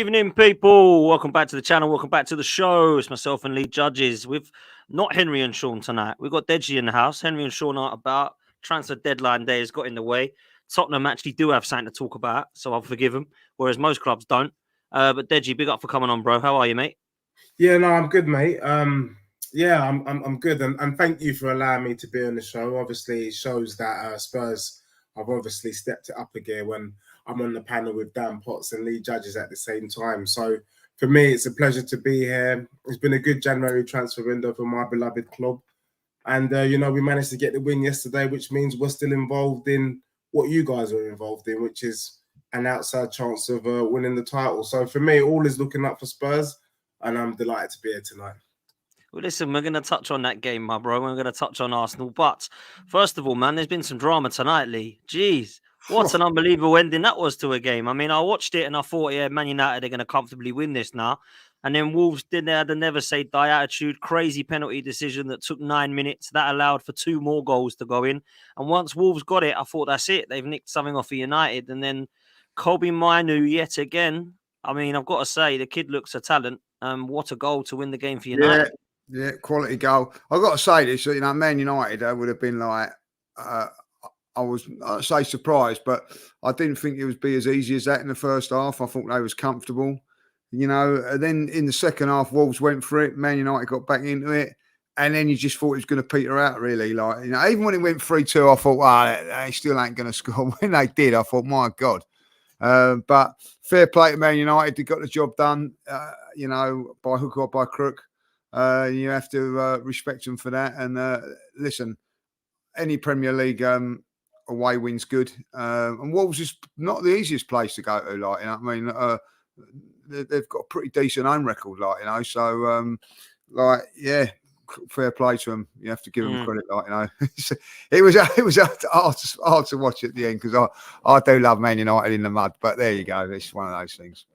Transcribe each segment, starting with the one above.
evening, people. Welcome back to the channel. Welcome back to the show. It's myself and Lee Judges with not Henry and Sean tonight. We've got Deji in the house. Henry and Sean aren't about. Transfer deadline day has got in the way. Tottenham actually do have something to talk about, so I'll forgive them, whereas most clubs don't. But Deji, big up for coming on, bro. How are you, mate? Yeah, no, I'm good, mate. Yeah, I'm good, and thank you for allowing me to be on the show. Obviously, it shows that Spurs have obviously stepped it up a gear when I'm on the panel with Dan Potts and Lee Judges at the same time. So for me, it's a pleasure to be here. It's been a good January transfer window for my beloved club, and you know, we managed to get the win yesterday, which means we're still involved in what you guys are involved in, which is an outside chance of winning the title. So for me, all is looking up for Spurs, and I'm delighted to be here tonight. Well, listen, we're going to touch on that game, my bro. We're going to touch on Arsenal. But first of all, man, there's been some drama tonight, Lee. Jeez, what an unbelievable ending that was to a game. I mean, I watched it and I thought, yeah, Man United are going to comfortably win this now. And then Wolves did the never say die attitude, crazy penalty decision that took 9 minutes. That allowed for 2 more goals to go in. And once Wolves got it, I thought that's it. They've nicked something off of United. And then Kobe Mainu yet again. I mean, I've got to say, the kid looks a talent. What a goal to win the game for United. Yeah, quality goal. I've got to say this, you know, Man United would have been like, I was, I'd say surprised, but I didn't think it would be as easy as that in the first half. I thought they was comfortable, you know. And then in the second half, Wolves went for it. Man United got back into it. And then you just thought it was going to peter out, really. Like, you know, even when it went 3-2, I thought, wow, they still ain't going to score. When they did, I thought, my God. But fair play to Man United. They got the job done, you know, by hook or by crook. You have to respect them for that. And listen, any Premier League away win's good. And Wolves is not the easiest place to go to, like, you know what I mean? They've got a pretty decent home record, like, you know. So, like, yeah, fair play to them. You have to give them credit, like, you know. it was hard to watch at the end because I do love Man United in the mud. But there you go. It's one of those things.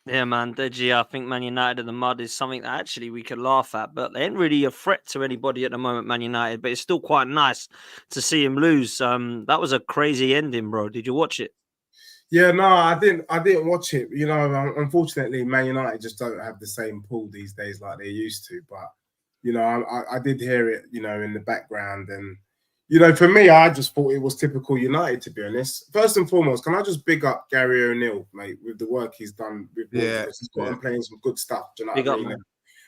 Yeah, man, Deji, I think Man United in the mud is something that actually we could laugh at, but they ain't really a threat to anybody at the moment, Man United, but it's still quite nice to see him lose. That was a crazy ending, bro. Did you watch it? Yeah, no, I didn't watch it. You know, unfortunately, Man United just don't have the same pull these days like they used to, but, you know, I did hear it, you know, in the background. And, you know, for me, I just thought it was typical United, to be honest. First and foremost, can I just big up Gary O'Neill, mate, with the work he's done with Wolves? He's got him playing some good stuff. Do you know what I mean?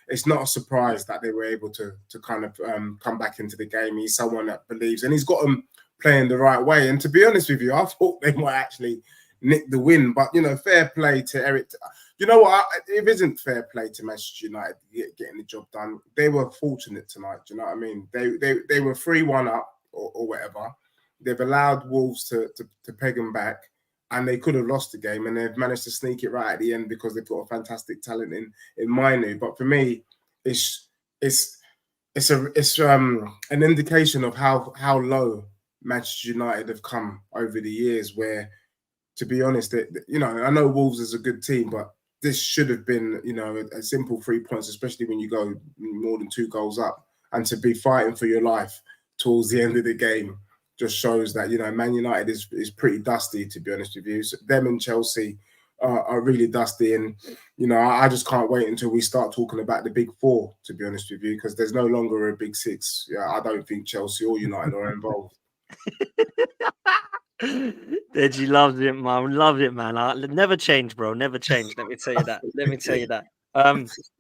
It's not a surprise that they were able to kind of come back into the game. He's someone that believes, and he's got them playing the right way. And to be honest with you, I thought they might actually nick the win. But, you know, fair play to Eric. You know what? It isn't fair play to Manchester United getting the job done. They were fortunate tonight. Do you know what I mean? They were 3-1 up. Or whatever. They've allowed Wolves to peg them back, and they could have lost the game, and they've managed to sneak it right at the end because they've got a fantastic talent in Mainu. But for me, it's an indication of how low Manchester United have come over the years. Where, to be honest, you know, I know Wolves is a good team, but this should have been, you know, a simple 3 points, especially when you go more than 2 goals up, and to be fighting for your life towards the end of the game just shows that, you know, Man United is pretty dusty, to be honest with you. So them and Chelsea are really dusty, and, you know, I just can't wait until we start talking about the big 4, to be honest with you, because there's no longer a big 6. Yeah, I don't think Chelsea or United are involved. Deji loves it, man. Love it, man. Never change, bro. Never change. Let me tell you that. Let me tell you that.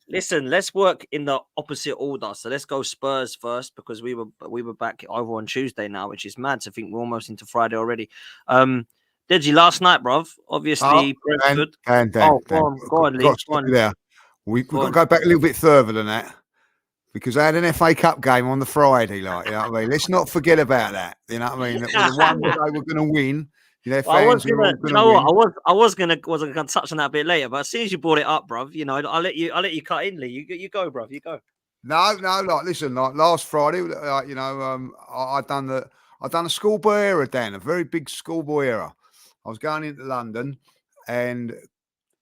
Listen, let's work in the opposite order. So let's go Spurs first, because we were back over on Tuesday now, which is mad to think we're almost into Friday already. Deji, last night, bruv, obviously Brentford. Go on, Lee. We've got to go back a little bit further than that, because I had an FA Cup game on the Friday, like, you know what I mean? Let's not forget about that. You know what I mean? That was the one that they were going to win. You know, I was gonna touch on that a bit later, but as soon as you brought it up, bruv, you know, I'll let you cut in, Lee. You go, bruv. You go. No, like, listen, like last Friday, like, you know, I done a schoolboy era, Dan, a very big schoolboy era. I was going into London and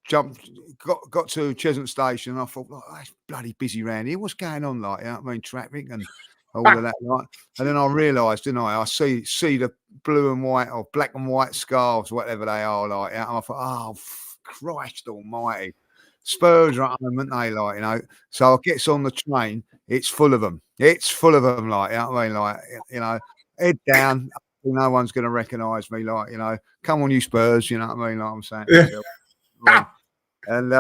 got to Cheshunt Station, and I thought, oh, it's bloody busy around here. What's going on, like, you know what I mean, traffic and all of that, like. And then I realised, didn't I see the blue and white or black and white scarves, whatever they are, like, and I thought, oh, Christ almighty. Spurs are at home, aren't they? Like, you know, so I gets on the train, it's full of them. It's full of them, like, you know what I mean? Like, you know, head down, no one's going to recognise me, like, you know, come on, you Spurs, you know what I mean? Like I'm saying to myself. And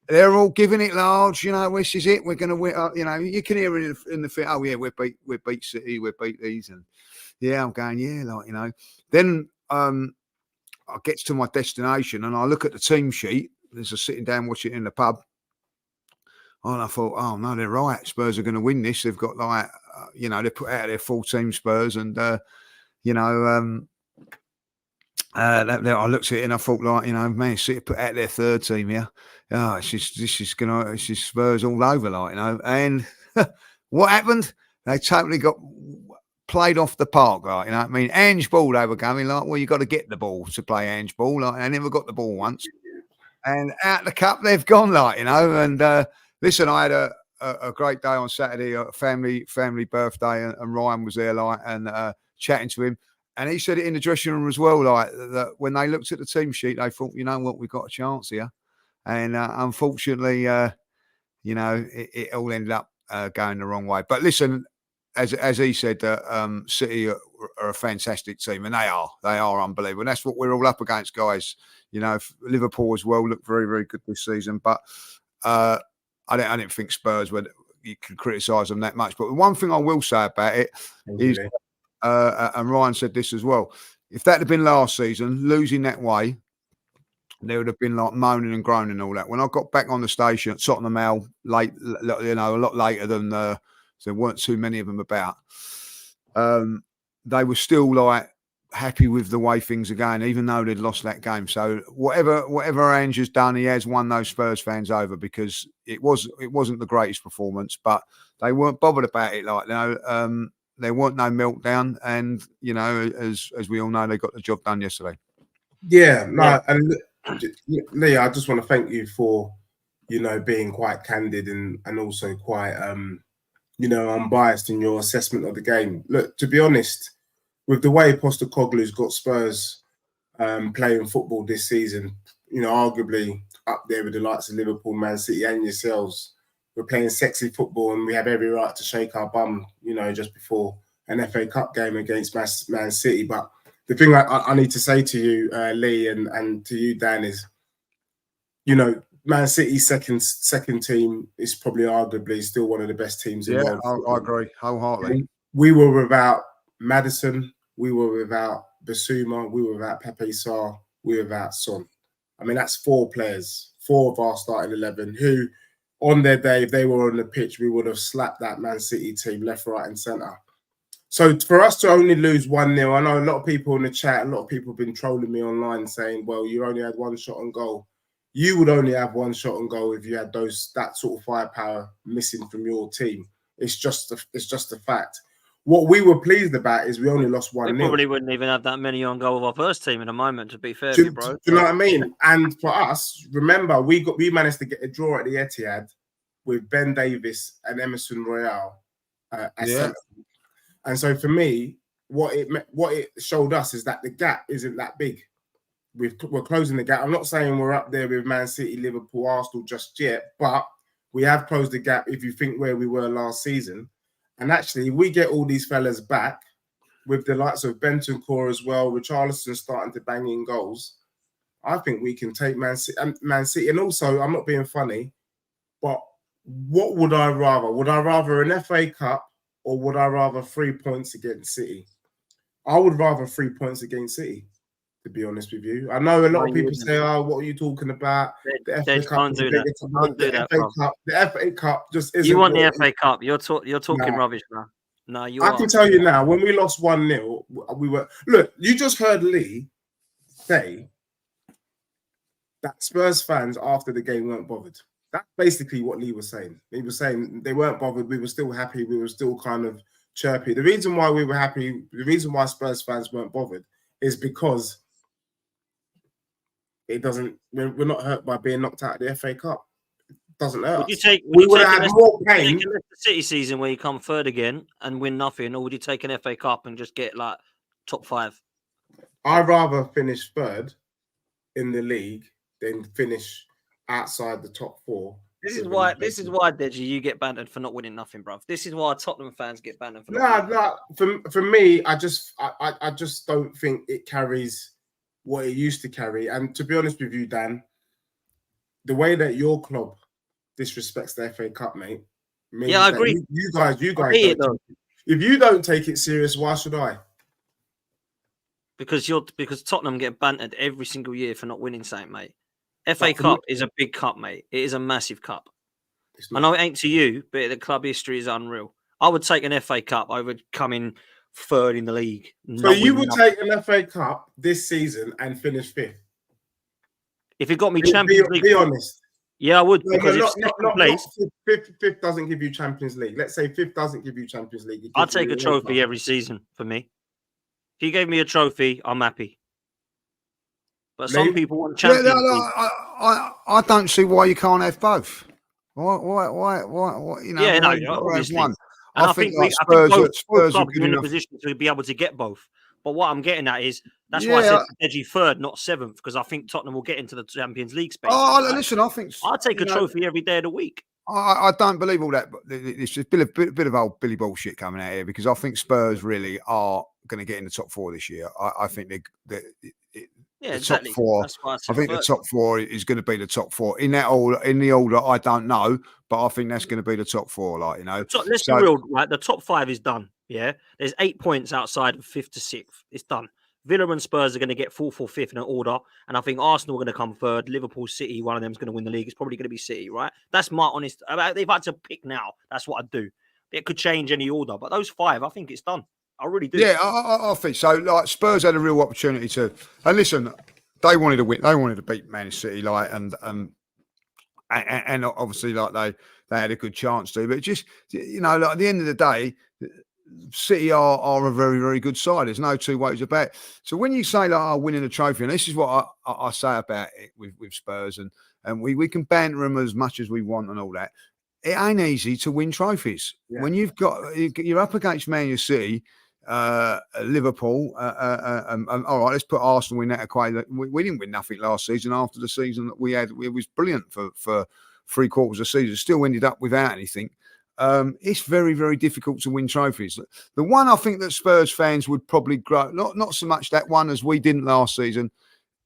they're all giving it large, you know, this is it, we're going to win, you know, you can hear it in the fit, oh yeah, we beat City, we beat these, and yeah, I'm going, yeah, like, you know. Then I get to my destination and I look at the team sheet. There's a sitting down watching it in the pub. And I thought, oh no, they're right. Spurs are going to win this. They've got like, you know, they put out their full team Spurs, and you know, I looked at it and I thought, like, you know, Man City put out their third team here. Oh, it's just Spurs all over, like, you know. And what happened? They totally got played off the park, like, you know what I mean? Ange ball, they were going like, well, you got to get the ball to play Ange ball. Like, they never got the ball once. And out the cup, they've gone, like, you know. And listen, I had a great day on Saturday, a family birthday, and Ryan was there, like, and chatting to him. And he said it in the dressing room as well, like, that when they looked at the team sheet, they thought, you know what, we've got a chance here. And unfortunately, you know, it all ended up going the wrong way. But listen, as he said, City are a fantastic team, and they are unbelievable. And that's what we're all up against, guys. You know, Liverpool as well look very, very good this season, but I didn't think Spurs were. You could criticise them that much. But one thing I will say about it is, and Ryan said this as well, if that had been last season, losing that way, there would have been like moaning and groaning and all that. When I got back on the station at Tottenham late, you know, a lot later than so there weren't too many of them about. They were still like happy with the way things are going, even though they'd lost that game. So whatever Ange has done, he has won those Spurs fans over, because it wasn't the greatest performance, but they weren't bothered about it. Like, you know, there weren't no meltdown, and you know, as we all know, they got the job done yesterday. Yeah, no, and Lee, I just want to thank you for, you know, being quite candid and also quite you know, unbiased in your assessment of the game. Look, to be honest, with the way Postecoglou's got Spurs playing football this season, you know, arguably up there with the likes of Liverpool, Man City, and yourselves, we're playing sexy football, and we have every right to shake our bum, you know, just before an FA Cup game against Man City. But the thing I need to say to you, Lee, and to you, Dan, is, you know, Man City's second team is probably arguably still one of the best teams in the world. I agree wholeheartedly. We were without Maddison, we were without Basuma, we were without Pepe Sarr, we were without Son. I mean, that's 4 players, 4 of our starting 11, who on their day, if they were on the pitch, we would have slapped that Man City team left, right, and centre. So for us to only lose 1-0, I know a lot of people in the chat, a lot of people have been trolling me online saying, well, you only had 1 shot on goal. You would only have 1 shot on goal if you had that sort of firepower missing from your team. It's just a fact. What we were pleased about is we only lost 1-0. We probably wouldn't even have that many on goal of our first team in a moment, to be fair to you, bro. Do you know what I mean? And for us, remember, we managed to get a draw at the Etihad with Ben Davis and Emerson Royale as centre. And so for me, what it showed us is that the gap isn't that big. We're closing the gap. I'm not saying we're up there with Man City, Liverpool, Arsenal just yet, but we have closed the gap if you think where we were last season. And actually, we get all these fellas back with the likes of Bentancur as well, Richarlison starting to bang in goals. I think we can take Man City. And also, I'm not being funny, but what would I rather? Would I rather an FA Cup, or would I rather 3 points against City? I would rather 3 points against City, to be honest with you. I know a lot of people say, oh, what are you talking about? The FA Cup is the FA Cup just isn't. You want the FA Cup. You're talking rubbish, man. No, I can tell you now, when we lost 1-0, we were... Look, you just heard Lee say that Spurs fans after the game weren't bothered. That's basically what Lee was saying. He was saying they weren't bothered. We were still happy. We were still kind of chirpy. The reason why we were happy, the reason why Spurs fans weren't bothered is because it doesn't... We're not hurt by being knocked out of the FA Cup. Doesn't hurt. We would have had more pain. The City season where you come third again and win nothing, or would you take an FA Cup and just get like top 5? I'd rather finish third in the league than finish outside the top four. This is why, Deji, you get bantered for not winning nothing, bruv. This is why Tottenham fans get bantered for not winning. For me, I just don't think it carries what it used to carry. And to be honest with you, Dan, the way that your club disrespects the FA Cup, mate. Yeah, I agree. You guys if you don't take it serious, why should I? Because Tottenham get bantered every single year for not winning something, mate. FA Cup is a big cup, mate. It is a massive cup. I know it ain't to you, but the club history is unreal. I would take an FA Cup over coming third in the league. So you would take an FA Cup this season and finish fifth? If it got me Champions League. Be honest. Yeah, I would. No, because fifth doesn't give you Champions League. Let's say fifth doesn't give you Champions League. I'd take a trophy every season for me. If you gave me a trophy, I'm happy. But some people want Champions League. I don't see why you can't have both. Why? You know, yeah, obviously. One. And I think Spurs are in a position to be able to get both. But what I'm getting at is that's why I said Deji third, not seventh, because I think Tottenham will get into the Champions League space. Listen, I think I'll take a trophy every day of the week. I don't believe all that. But it's a bit of old Billy bullshit coming out here, because I think Spurs really are going to get in the top four this year. I think exactly. Top four. I think the top four is going to be the top four in the order. I don't know, but I think that's going to be the top four. Like, you know, let's be real. Right, the top five is done. Yeah, there's 8 points outside of fifth to sixth. It's done. Villa and Spurs are going to get fourth or fifth in an order, and I think Arsenal are going to come third. Liverpool, City, one of them is going to win the league. It's probably going to be City, right? That's my honest. If I had to pick now, that's what I'd do. It could change any order, but those five, I think it's done. I really do. Yeah, I think so. Like, Spurs had a real opportunity to. And listen, they wanted to win. They wanted to beat Man City, like, and obviously, like, they had a good chance to. But just, you know, like, at the end of the day, City are a very, very good side. There's no two ways about it. So when you say, like, winning a trophy, and this is what I say about it with Spurs, and we can banter them as much as we want and all that. It ain't easy to win trophies. Yeah. When you're up against Man City, Liverpool, all right, let's put Arsenal in that equation. We didn't win nothing last season. After the season that we had, it was brilliant for 3 quarters of the season. Still ended up without anything. It's very, very difficult to win trophies. The one I think that Spurs fans would probably grow, not so much that one as we didn't last season,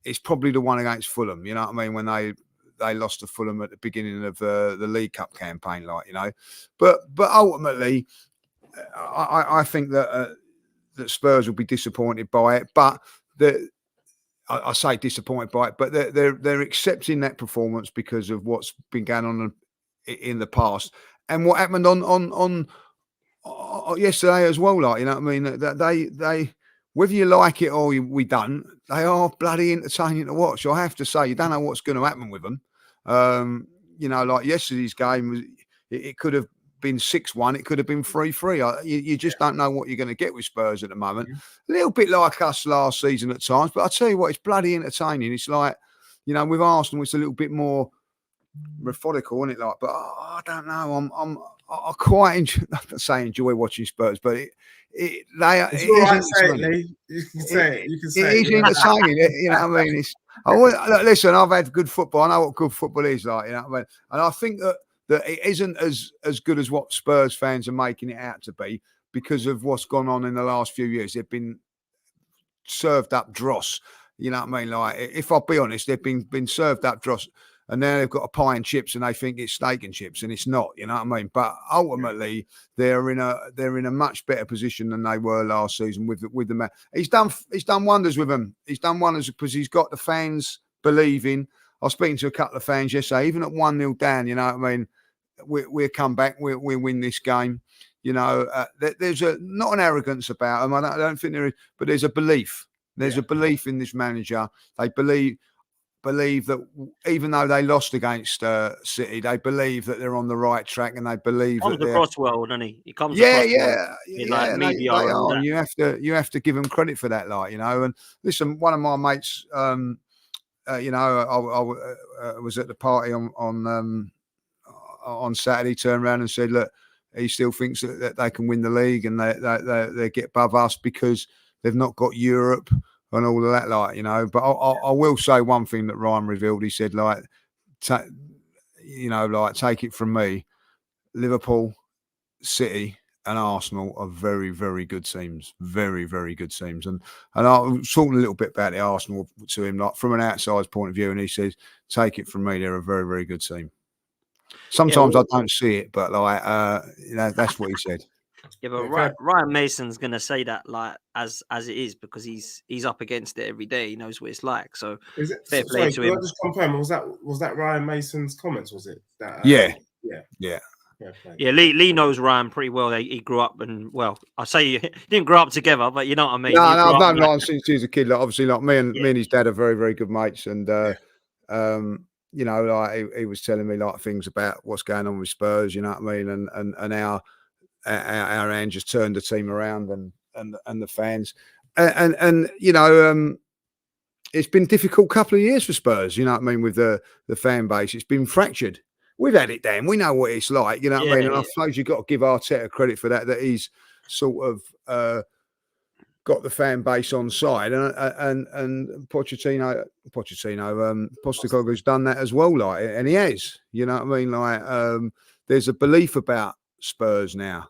it's probably the one against Fulham. You know what I mean? When they lost to Fulham at the beginning of the League Cup campaign, like, you know. But ultimately, I think that Spurs will be disappointed by it. But I say disappointed by it, but they're accepting that performance because of what's been going on in the past and what happened on yesterday as well. Like, you know what I mean? That they whether you like it or we don't, they are bloody entertaining to watch. I have to say, you don't know what's going to happen with them. You know, like yesterday's game, it could have been 6-1, it could have been 3-3. You just don't know what you're going to get with Spurs at the moment. A little bit like us last season at times, but I tell you what, it's bloody entertaining. It's like, you know, with Arsenal, it's a little bit more methodical, isn't it? Like, but I don't know. I quite enjoy, enjoy watching Spurs, but it is entertaining. You can say it. It is entertaining. You know what I mean? Listen, I've had good football. I know what good football is like. You know what I mean? And I think that it isn't as good as what Spurs fans are making it out to be because of what's gone on in the last few years. They've been served up dross. You know what I mean? Like, if I'll be honest, they've been served up dross. And now they've got a pie and chips, and they think it's steak and chips, and it's not. You know what I mean? But ultimately, they're in a much better position than they were last season with the man. He's done wonders with them. He's done wonders because he's got the fans believing. I was speaking to a couple of fans yesterday, even at 1-0 down. You know what I mean? We'll come back. We'll win this game. You know, there's not an arrogance about them. I don't think there is, but there's a belief. There's a belief in this manager. They believe that even though they lost against City, they believe that they're on the right track, and they believe that they're across well, doesn't he? He comes like media. You have to give them credit for that, like, you know. And listen, one of my mates, you know, I was at the party on Saturday. Turned around and said, look, he still thinks that they can win the league and they get above us because they've not got Europe and all of that, like, you know. But I will say one thing that Ryan revealed. He said, like, take it from me, Liverpool, City, and Arsenal are very, very good teams. Very, very good teams. And I was talking a little bit about the Arsenal to him, like from an outside's point of view, and he says, "Take it from me, they're a very, very good team." Sometimes I don't see it, but that's what he said. Yeah, but Ryan Mason's gonna say that like as it is because he's up against it every day. He knows what it's like. So fair play to him. I just confirm? Was that Ryan Mason's comments? Was it that? Yeah. Yeah, Lee knows Ryan pretty well. He grew up, and I say he didn't grow up together, but you know what I mean. No, I've known Ryan since he was a kid. Like, obviously, like me and his dad are very, very good mates, and he was telling me like things about what's going on with Spurs. You know what I mean, and how our hand just turned the team around, and the fans, it's been a difficult couple of years for Spurs. You know what I mean, with the fan base, it's been fractured. We've had it, Dan. We know what it's like. You know what I mean? And I suppose you've got to give Arteta credit for that he's sort of got the fan base on side. And Postecoglou's done that as well, like, and he has. You know what I mean? Like, there's a belief about Spurs now,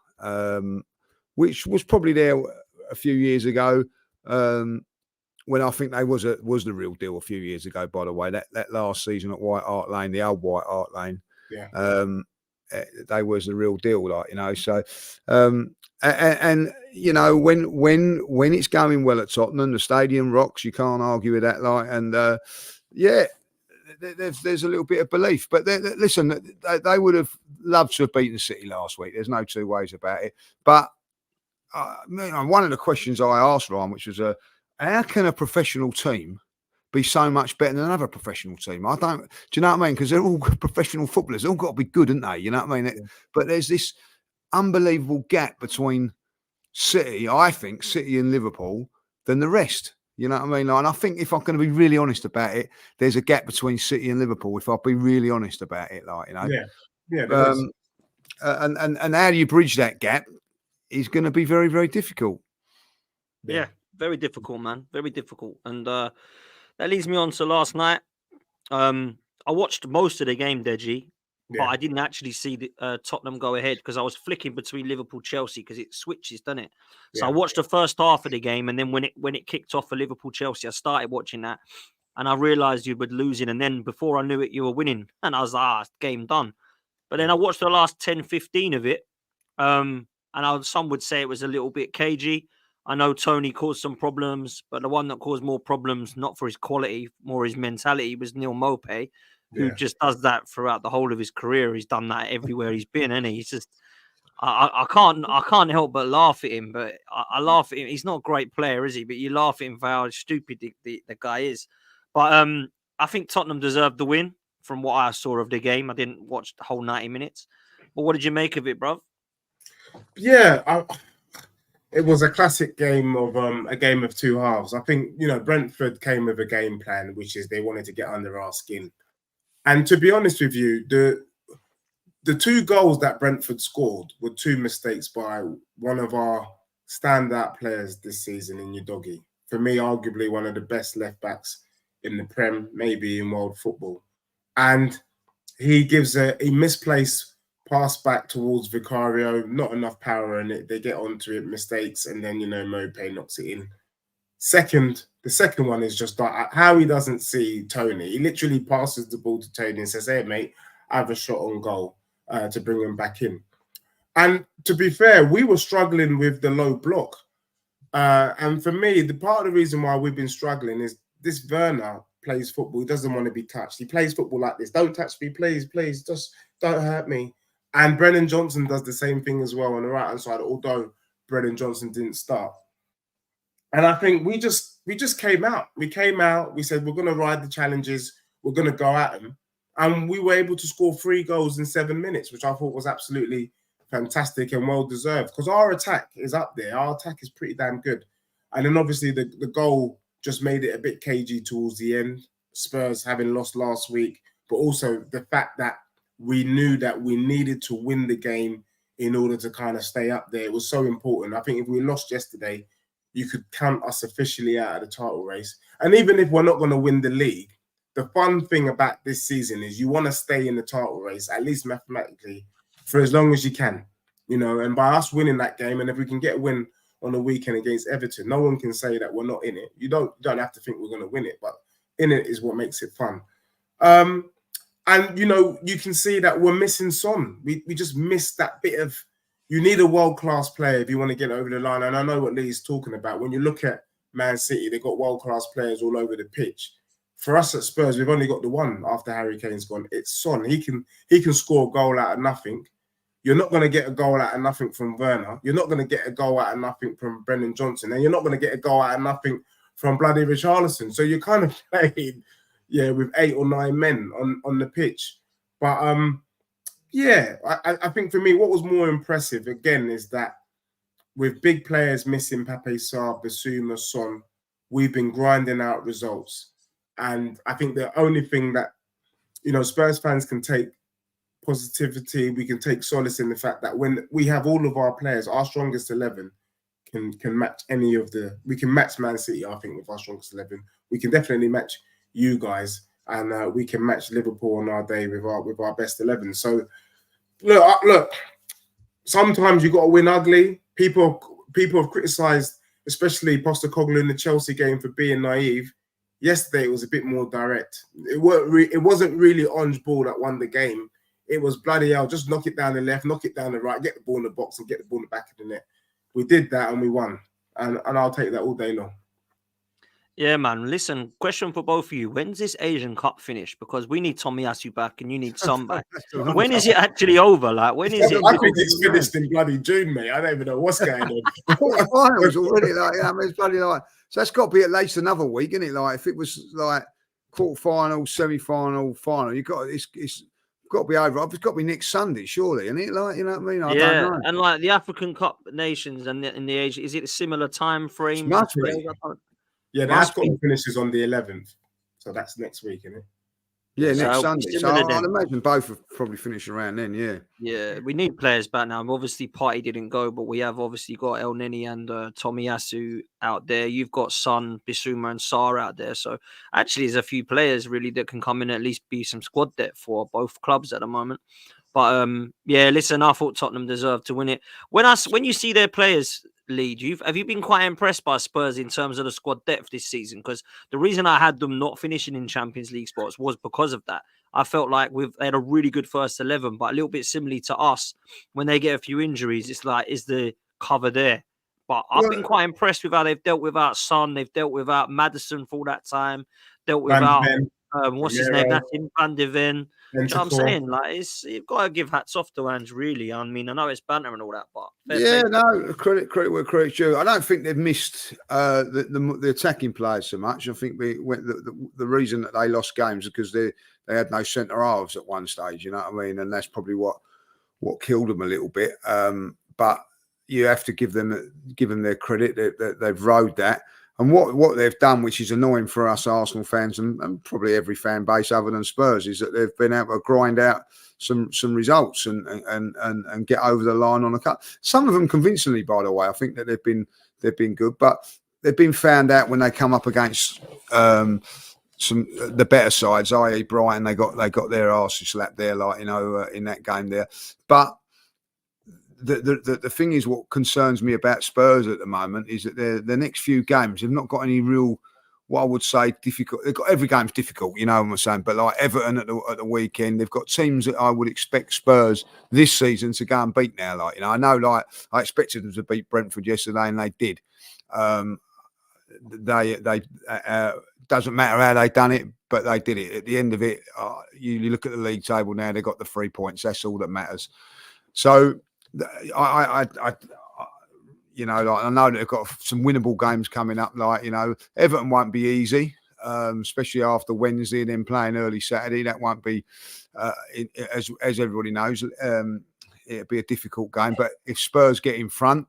which was probably there a few years ago, when I think they was the real deal a few years ago, by the way. That last season at White Hart Lane, the old White Hart Lane. Yeah. They was the real deal, like, you know. So, and you know, when it's going well at Tottenham, the stadium rocks. You can't argue with that, like, and there's a little bit of belief. But listen, they would have loved to have beaten City last week. There's no two ways about it. But one of the questions I asked Ryan, which was, how can a professional team be so much better than another professional team? Do you know what I mean? Because they're all professional footballers. They've all got to be good, haven't they? You know what I mean? Yeah. But there's this unbelievable gap between City, I think, City and Liverpool, than the rest. You know what I mean? And I think if I'm going to be really honest about it, there's a gap between City and Liverpool, if I'll be really honest about it, like, you know? Yeah. And how do you bridge that gap is going to be very, very difficult. Yeah, very difficult, man. Very difficult. And that leads me on to last night. I watched most of the game, Deji, but I didn't actually see the Tottenham go ahead because I was flicking between Liverpool, Chelsea, because it switches, doesn't it? So I watched the first half of the game, and then when it kicked off for Liverpool, Chelsea, I started watching that, and I realised you were losing, and then before I knew it, you were winning, and I was like, game done. But then I watched the last 10, 15 of it, and some would say it was a little bit cagey. I know Tony caused some problems, but the one that caused more problems, not for his quality, more his mentality, was Neil Maupay, who just does that throughout the whole of his career. He's done that everywhere he's been, and he's just, I can't help but laugh at him. But I laugh at him. He's not a great player, is he? But you laugh at him for how stupid the guy is. But I think Tottenham deserved the win from what I saw of the game. I didn't watch the whole 90 minutes. But what did you make of it, bruv? Yeah, it was a classic game of a game of two halves. I think, you know, Brentford came with a game plan, which is they wanted to get under our skin. And to be honest with you, the two goals that Brentford scored were two mistakes by one of our standout players this season in Udogie. For me, arguably one of the best left backs in the Prem, maybe in world football. And he gives a misplaced pass back towards Vicario, not enough power in it. They get onto it, mistakes, and then, you know, Maupay knocks it in. The second one is just like how he doesn't see Tony. He literally passes the ball to Tony and says, "Hey, mate, I have a shot on goal," to bring him back in. And to be fair, we were struggling with the low block. And for me, the part of the reason why we've been struggling is this Werner plays football. He doesn't want to be touched. He plays football like this. Don't touch me, please, please. Just don't hurt me. And Brennan Johnson does the same thing as well on the right-hand side, although Brennan Johnson didn't start. And I think we just came out. We came out. We said, we're going to ride the challenges. We're going to go at them. And we were able to score 3 goals in 7 minutes, which I thought was absolutely fantastic and well-deserved. Because our attack is up there. Our attack is pretty damn good. And then obviously the goal just made it a bit cagey towards the end. Spurs having lost last week. But also the fact that we knew that we needed to win the game in order to kind of stay up there. It was so important. I think if we lost yesterday, you could count us officially out of the title race. And even if we're not going to win the league, the fun thing about this season is you want to stay in the title race, at least mathematically, for as long as you can, you know. And by us winning that game, and if we can get a win on the weekend against Everton, no one can say that we're not in it. You don't have to think we're going to win it, but in it is what makes it fun. And you know, you can see that we're missing Son. We just missed that bit of. You need a world-class player if you want to get over the line. And I know what Lee's talking about. When you look at Man City, they've got world-class players all over the pitch. For us at Spurs, we've only got the one after Harry Kane's gone. It's Son. He can score a goal out of nothing. You're not going to get a goal out of nothing from Werner. You're not going to get a goal out of nothing from Brennan Johnson. And you're not going to get a goal out of nothing from bloody Richarlison. So you're kind of playing, with 8 or 9 men on the pitch. But I think for me, what was more impressive, again, is that with big players missing Pape Sarr, Basuma, Son, we've been grinding out results. And I think the only thing that, Spurs fans can take positivity, we can take solace in the fact that when we have all of our players, our strongest 11 can match we can match Man City, I think, with our strongest 11. We can definitely match you guys, and we can match Liverpool on our day with our best 11. So look, sometimes you got to win ugly. People have criticised, especially Postecoglou in the Chelsea game, for being naive. Yesterday it was a bit more direct. It wasn't really orange ball that won the game. It was bloody hell, just knock it down the left, knock it down the right, get the ball in the box and get the ball in the back of the net. We did that and we won. And I'll take that all day long. Yeah, man. Listen, question for both of you. When's this Asian Cup finish? Because we need Tomiyasu back and you need Son back. When is it actually over? Like, when is it? I think it's finished in bloody June, mate. I don't even know what's going on. Finals already, it's bloody like. So that's got to be at least another week, isn't it? Like, if it was like quarter-final, semi-final, final, it's got to be over. It's got to be next Sunday, surely, isn't it? Like, you know what I mean? I don't know. And like the African Cup nations and in the Asia, is it a similar time frame? Yeah, the AFCON finishes on the 11th, so that's next week, isn't it? Yeah, next Sunday. So I'd imagine both have probably finished around then, yeah. Yeah, we need players back now. Obviously, Partey didn't go, but we have obviously got El Neni and Tomiyasu out there. You've got Son, Bissouma and Sarr out there. So actually, there's a few players really that can come in and at least be some squad depth for both clubs at the moment. But listen, I thought Tottenham deserved to win it. When you see their players lead, have you been quite impressed by Spurs in terms of the squad depth this season? Because the reason I had them not finishing in Champions League spots was because of that. I felt like they had a really good first 11, but a little bit similarly to us, when they get a few injuries, it's like, is the cover there? But I've been quite impressed with how they've dealt without Son, they've dealt without Maddison for all that time, dealt without what's his name? That's him, Van de Ven. You know what I'm saying? Like, you've got to give hats off to Ange, really. I mean, I know it's banter and all that, but credit where credit's due. I don't think they've missed the attacking players so much. I think the reason that they lost games is because they had no centre halves at one stage. You know what I mean? And that's probably what killed them a little bit. But you have to give them their credit. They've rode that. And what they've done, which is annoying for us Arsenal fans and probably every fan base other than Spurs, is that they've been able to grind out some results and get over the line on a cut. Some of them convincingly, by the way. I think that they've been good, but they've been found out when they come up against the better sides, i.e. Brighton. They got their arses slapped there, in that game there, but. The thing is, what concerns me about Spurs at the moment is that the next few games have not got any real, what I would say, difficult. They've got every game's difficult, you know what I'm saying. But like Everton at the weekend, they've got teams that I would expect Spurs this season to go and beat now. I know, I expected them to beat Brentford yesterday, and they did. They doesn't matter how they done it, but they did it. At the end of it, you look at the league table now; they've got the 3 points. That's all that matters. So. I know that they've got some winnable games coming up. Everton won't be easy, especially after Wednesday and then playing early Saturday. That won't be, as everybody knows, it'll be a difficult game. But if Spurs get in front,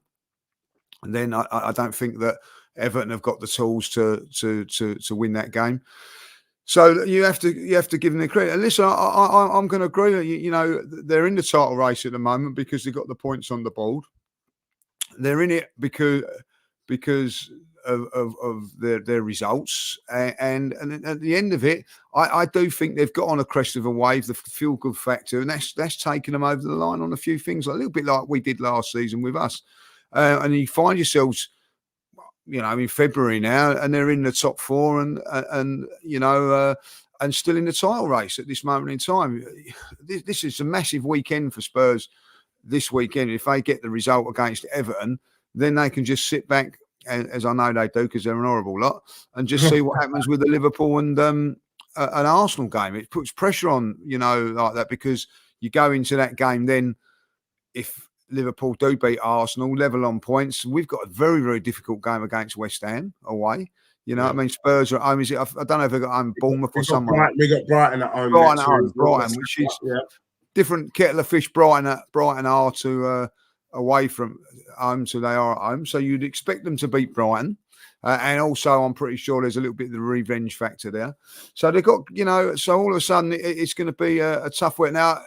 then I don't think that Everton have got the tools to win that game. So you have to give them the credit. And listen, I'm going to agree. They're in the title race at the moment because they've got the points on the board. They're in it because of their results, and at the end of it, I do think they've got on a crest of a wave, the feel good factor, and that's taken them over the line on a few things, a little bit like we did last season with us. And you find yourselves, in February now, and they're in the top four, and still in the title race at this moment in time. This is a massive weekend for Spurs this weekend. If they get the result against Everton, then they can just sit back, as I know they do, because they're an horrible lot, and just see what happens with the Liverpool and an Arsenal game. It puts pressure on, like that, because you go into that game then, if Liverpool do beat Arsenal, level on points, we've got a very, very difficult game against West Ham away. I mean, Spurs are at home. I don't know if they've got home Bournemouth or someone. We got Brighton at home. Brighton, which is different kettle of fish. Brighton are to away from home, so they are at home. So you'd expect them to beat Brighton. And also, I'm pretty sure there's a little bit of the revenge factor there. So they've got, so all of a sudden it's going to be a tough week. Now,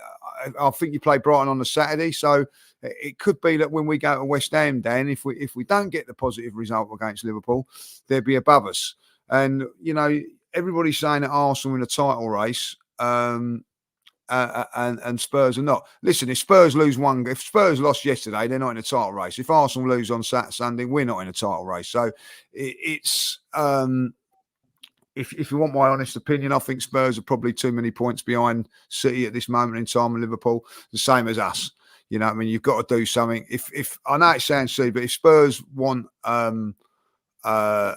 I think you play Brighton on the Saturday, so it could be that when we go to West Ham, Dan, if we don't get the positive result against Liverpool, they'll be above us. And everybody's saying that Arsenal in a title race, and Spurs are not. Listen, if Spurs lost yesterday, they're not in a title race. If Arsenal lose on Sunday, we're not in a title race. So it's if you want my honest opinion, I think Spurs are probably too many points behind City at this moment in time, and Liverpool the same as us. I mean, you've got to do something. If I know it sounds silly, but if Spurs want, how can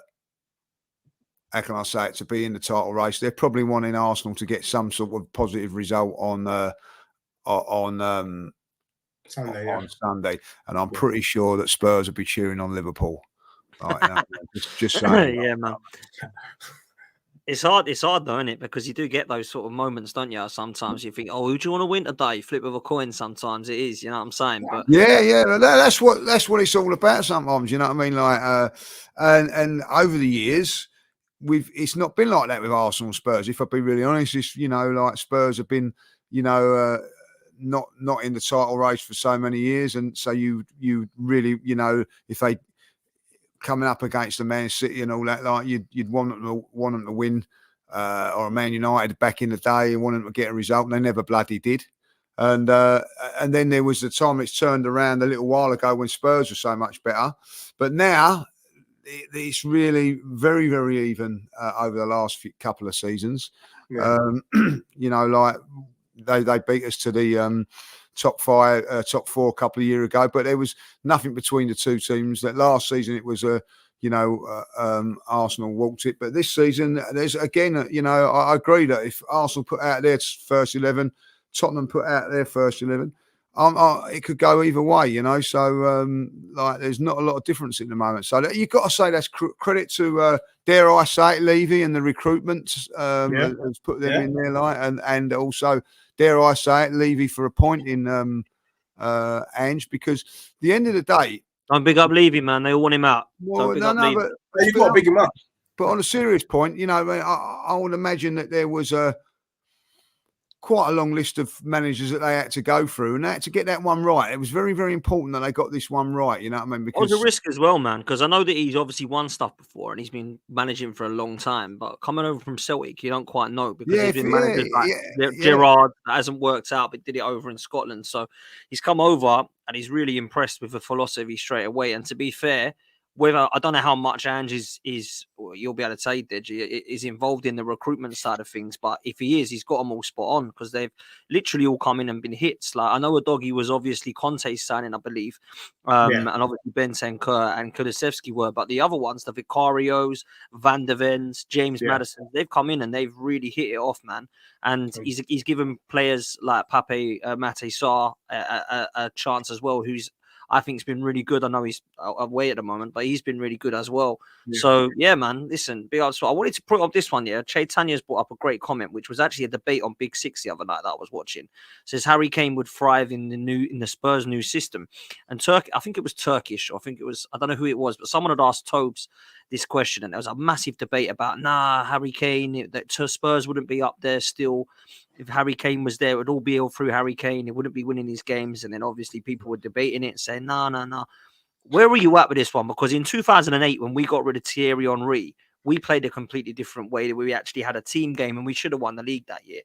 I say it, to be in the title race, they're probably wanting Arsenal to get some sort of positive result on Sunday, and I'm pretty sure that Spurs will be cheering on Liverpool. Right, just saying. Yeah, man. It's hard though, isn't it? Because you do get those sort of moments, don't you? Sometimes you think, who do you want to win today? Flip of a coin. Sometimes it is, you know what I'm saying? But yeah, that's what it's all about. Sometimes, you know what I mean? Like, and over the years, it's not been like that with Arsenal and Spurs. If I be really honest, it's like Spurs have been, not in the title race for so many years, and so you really, if they coming up against the Man City and all that, like you'd want them to win, or a Man United back in the day, and want them to get a result, and they never bloody did. And then there was the time it's turned around a little while ago when Spurs were so much better, but now it's really very, very even over the last couple of seasons. Yeah. Like they beat us to the top four a couple of years ago, but there was nothing between the two teams. That last season it was Arsenal walked it, but this season there's again, I agree that if Arsenal put out their first 11, Tottenham put out their first 11, it could go either way, So like there's not a lot of difference at the moment. So you've got to say that's credit to dare I say it, Levy, and the recruitment has put them in there, like, and also dare I say it, Levy, for appointing Ange, because at the end of the day, I'm big up Levy, man. They all want him out. Well, but you've got to big him up. But on a serious point, I would imagine that there was quite a long list of managers that they had to go through, and they had to get that one right. It was very, very important that they got this one right. You know what I mean? Because it was a risk as well, man. Because I know that he's obviously won stuff before, and he's been managing for a long time. But coming over from Celtic, you don't quite know, because he's been managing like Gerrard. That hasn't worked out, but did it over in Scotland. So he's come over and he's really impressed with the philosophy straight away. And to be fair, whether I don't know how much Ange is you'll be able to say, Deji, is involved in the recruitment side of things, but if he is, he's got them all spot on, because they've literally all come in and been hits. Like, I know a doggy was obviously Conte's signing, I believe, and obviously Bentancur and Kulusevski were, but the other ones, the Vicarios, Van der Vens, James Maddison, they've come in and they've really hit it off, man. And he's given players like Pape Mate Sarr a chance as well, who's I think it's been really good. I know he's away at the moment, but he's been really good as well. Yeah. So, yeah, man, listen, big up. So I wanted to put up this one, Chaitanya's brought up a great comment, which was actually a debate on Big Six the other night that I was watching. It says Harry Kane would thrive in the Spurs' new system. And I think it was Turkish, or I don't know who it was, but someone had asked Tobes this question, and there was a massive debate about, Harry Kane, that Spurs wouldn't be up there still. If Harry Kane was there, it would all be all through Harry Kane. It wouldn't be winning these games. And then obviously people were debating it, saying, no. where were you at with this one? Because in 2008, when we got rid of Thierry Henry, we played a completely different way. We actually had a team game and we should have won the league that year.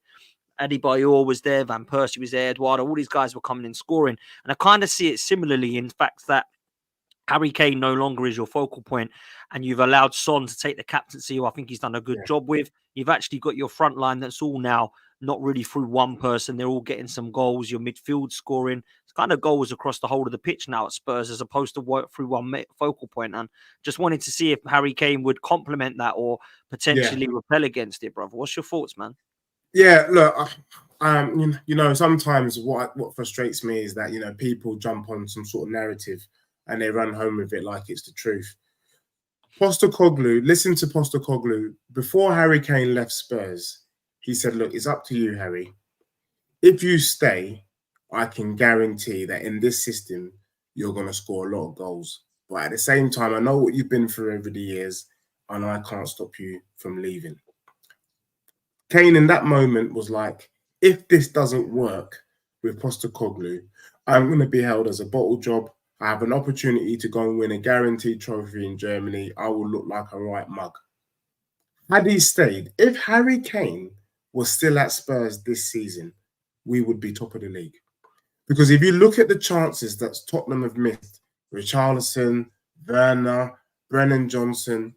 Adebayor was there, Van Persie was there, Eduardo, all these guys were coming in scoring. And I kind of see it similarly in fact that Harry Kane no longer is your focal point, and you've allowed Son to take the captaincy, who I think he's done a good job with. You've actually got your front line that's all now not really through one person. They're all getting some goals. Your midfield scoring. It's kind of goals across the whole of the pitch now at Spurs, as opposed to work through one focal point. And just wanted to see if Harry Kane would complement that or potentially repel against it, brother. What's your thoughts, man? Yeah, look, sometimes what frustrates me is that, people jump on some sort of narrative and they run home with it like it's the truth. Postecoglou, listen to Postecoglou. Before Harry Kane left Spurs, he said, look, it's up to you, Harry. If you stay, I can guarantee that in this system, you're going to score a lot of goals. But at the same time, I know what you've been through over the years, and I can't stop you from leaving. Kane in that moment was like, if this doesn't work with Postecoglou, I'm going to be held as a bottle job. I have an opportunity to go and win a guaranteed trophy in Germany. I will look like a right mug. Had he stayed, if Harry Kane was still at Spurs this season, we would be top of the league. Because if you look at the chances that Tottenham have missed, Richarlison, Werner, Brennan Johnson,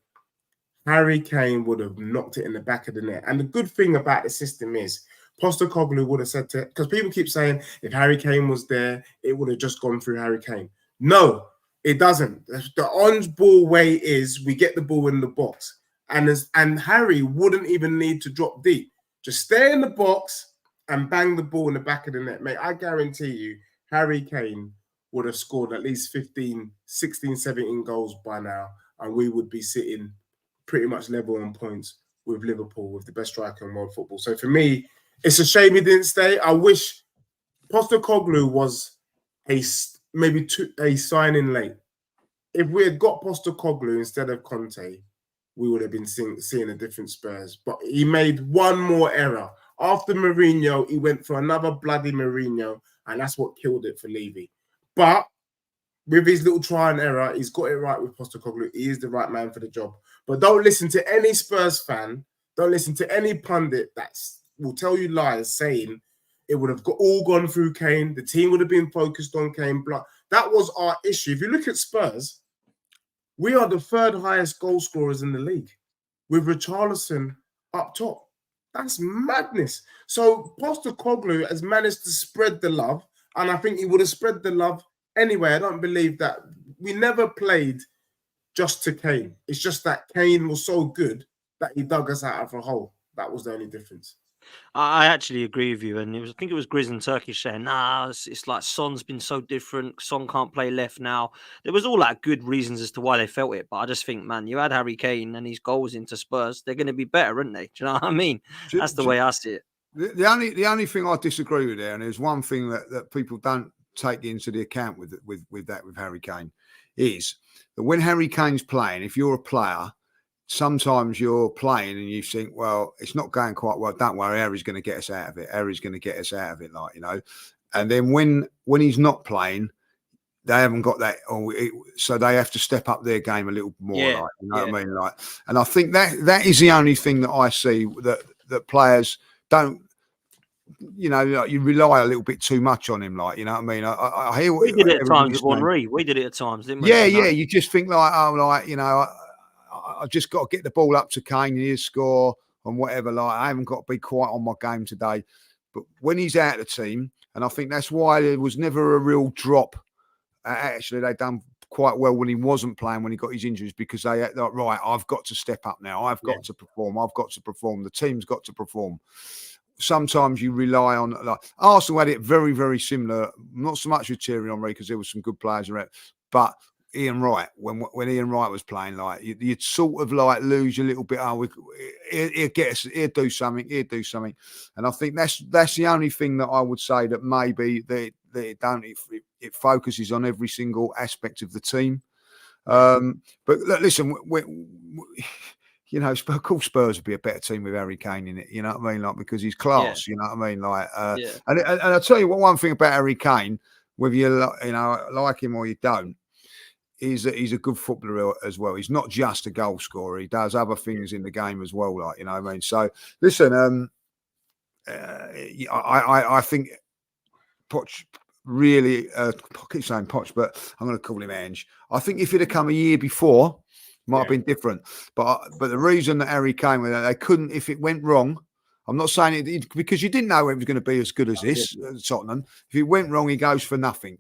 Harry Kane would have knocked it in the back of the net. And the good thing about the system is Postecoglou would have said because people keep saying if Harry Kane was there, it would have just gone through Harry Kane. No, it doesn't. The on-ball way is we get the ball in the box. And Harry wouldn't even need to drop deep. Just stay in the box and bang the ball in the back of the net. Mate, I guarantee you, Harry Kane would have scored at least 15, 16, 17 goals by now. And we would be sitting pretty much level on points with Liverpool, with the best striker in world football. So for me, it's a shame he didn't stay. I wish Postecoglou was a signing late. If we had got Postecoglou instead of Conte, we would have been seeing a different Spurs. But he made one more error. After Mourinho, he went for another bloody Mourinho, and that's what killed it for Levy. But with his little try and error, he's got it right with Postecoglou. He is the right man for the job. But don't listen to any Spurs fan. Don't listen to any pundit that will tell you lies saying it would have all gone through Kane. The team would have been focused on Kane. That was our issue. If you look at Spurs, we are the third highest goal scorers in the league with Richarlison up top. That's madness. So Postecoglou has managed to spread the love, and I think he would have spread the love anyway. I don't believe that we never played just to Kane. It's just that Kane was so good that he dug us out of a hole. That was the only difference. I actually agree with you, and I think it was Grizz and Turkish saying, "Nah, it's like Son's been so different. Son can't play left now." There was all that good reasons as to why they felt it, but I just think, man, you add Harry Kane and his goals into Spurs, they're going to be better, aren't they? Do you know what I mean? That's the way I see it. The only thing I disagree with there, and there's one thing that people don't take into the account with Harry Kane, is that when Harry Kane's playing, if you're a player, sometimes you're playing and you think, well, it's not going quite well. Don't worry, Harry's going to get us out of it. Harry's going to get us out of it, And then when he's not playing, they haven't got that, so they have to step up their game a little more, what I mean? And I think that is the only thing that I see that players don't. You rely a little bit too much on him, you know what I mean? I hear what we did it at times with Henry. We did it at times, didn't we? Yeah. You just think I've just got to get the ball up to Kane and he'll score and whatever. I haven't got to be quite on my game today. But when he's out of the team, and I think that's why there was never a real drop. Actually, they done quite well when he wasn't playing, when he got his injuries, because they thought, right, I've got to step up now. I've got to perform. I've got to perform. The team's got to perform. Sometimes you rely on, Arsenal had it very, very similar. Not so much with Thierry Henry because there were some good players around, but Ian Wright, when Ian Wright was playing, you'd sort of lose a little bit. He'll get us, he'll do something, and I think that's the only thing that I would say that maybe it focuses on every single aspect of the team. But listen, of course Spurs would be a better team with Harry Kane in it. You know what I mean? Because he's class. You know what I mean? And I'll tell you one thing about Harry Kane, whether you like him or you don't. is that he's a good footballer as well. He's not just a goal scorer. He does other things in the game as well, like, you know what I mean? So, listen, I think Poch really, I keep saying Poch, but I'm going to call him Ange. I think if he'd have come a year before, might have been different. But the reason that Harry came with it, they couldn't, if it went wrong, I'm not saying it because you didn't know it was going to be as good as this, Tottenham. If it went wrong, he goes for nothing.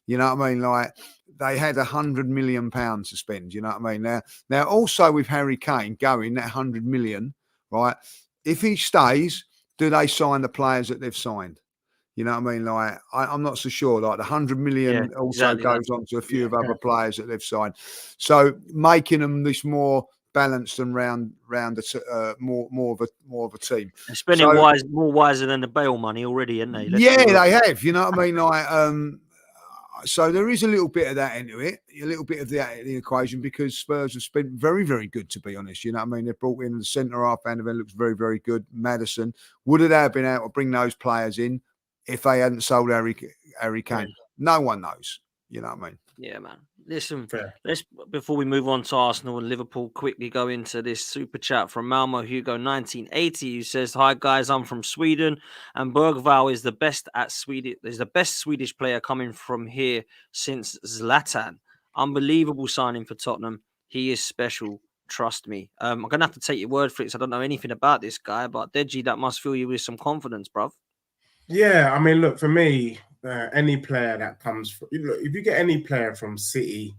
You know what I mean? Like, they had £100 million to spend. You know what I mean? Now, also with Harry Kane going that 100 million, right? If he stays, do they sign the players that they've signed? You know what I mean? Like, I'm not so sure. Like, the 100 million also goes on to a few of other players that they've signed. So making them this more balanced and round more of a team. They're spending more wiser than the Bale money already, aren't they? They have. You know what I mean? Like, so there is a little bit of that into it, a little bit of that in the equation, because Spurs have spent very, very good, to be honest. You know what I mean? They've brought in the centre half, and it looks very, very good. Madison, would they have been able to bring those players in if they hadn't sold Harry Kane? Yeah. No one knows. You know what I mean? Yeah, man. Listen, let's, before we move on to Arsenal and Liverpool, quickly go into this super chat from Malmo Hugo 1980, who says, "Hi guys, I'm from Sweden, and Bergvall is the best Swedish player coming from here since Zlatan. Unbelievable signing for Tottenham. He is special. Trust me." I'm gonna have to take your word for it. So I don't know anything about this guy, but Deji, that must fill you with some confidence, bruv. Yeah, I mean, look, for me, any player that comes from, look, if you get any player from City,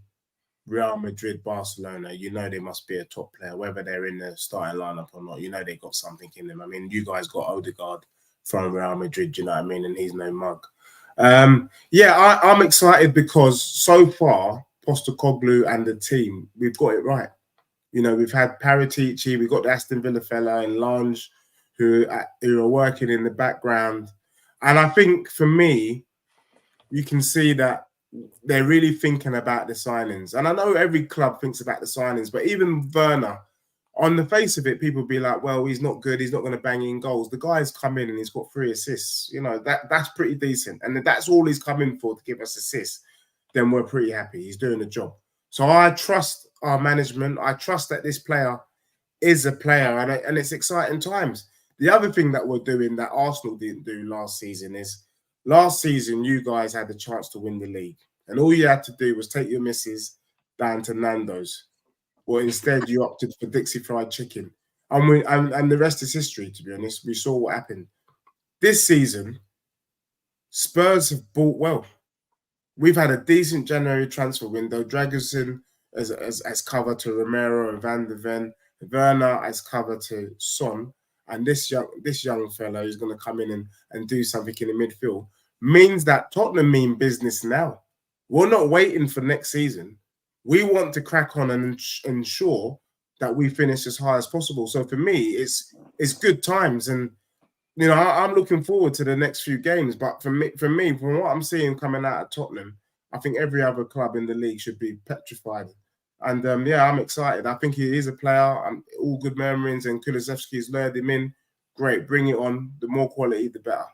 Real Madrid, Barcelona, you know they must be a top player, whether they're in the starting lineup or not. You know they got something in them. I mean, you guys got Odegaard from Real Madrid, you know what I mean, and he's no mug. I'm excited because so far, Postecoglou and the team, we've got it right. You know, we've had Paratici, we've got the Aston Villa fella and Lange, who are working in the background. And I think for me, you can see that they're really thinking about the signings. And I know every club thinks about the signings, but even Werner, on the face of it, people be like, well, he's not good. He's not going to bang in goals. The guy's come in and he's got 3 assists. You know, that's pretty decent. And if that's all he's coming for, to give us assists, then we're pretty happy. He's doing the job. So I trust our management. I trust that this player is a player, and it's exciting times. The other thing that we're doing that Arsenal didn't do last season is, last season you guys had the chance to win the league, and all you had to do was take your missus down to Nando's. Well, instead you opted for Dixie Fried Chicken, and the rest is history. To be honest, we saw what happened this season. Spurs have bought well. We've had a decent January transfer window. Dragusin as cover to Romero and Van de Ven, Werner as cover to Son. And this young fella who's going to come in and do something in the midfield means that Tottenham mean business now. We're not waiting for next season. We want to crack on and ensure that we finish as high as possible. So for me, it's good times, and you know I'm looking forward to the next few games. But from what I'm seeing coming out of Tottenham, I think every other club in the league should be petrified. And I'm excited. I think he is a player. All good memories, and Kulusevski's lured him in. Great, bring it on. The more quality, the better.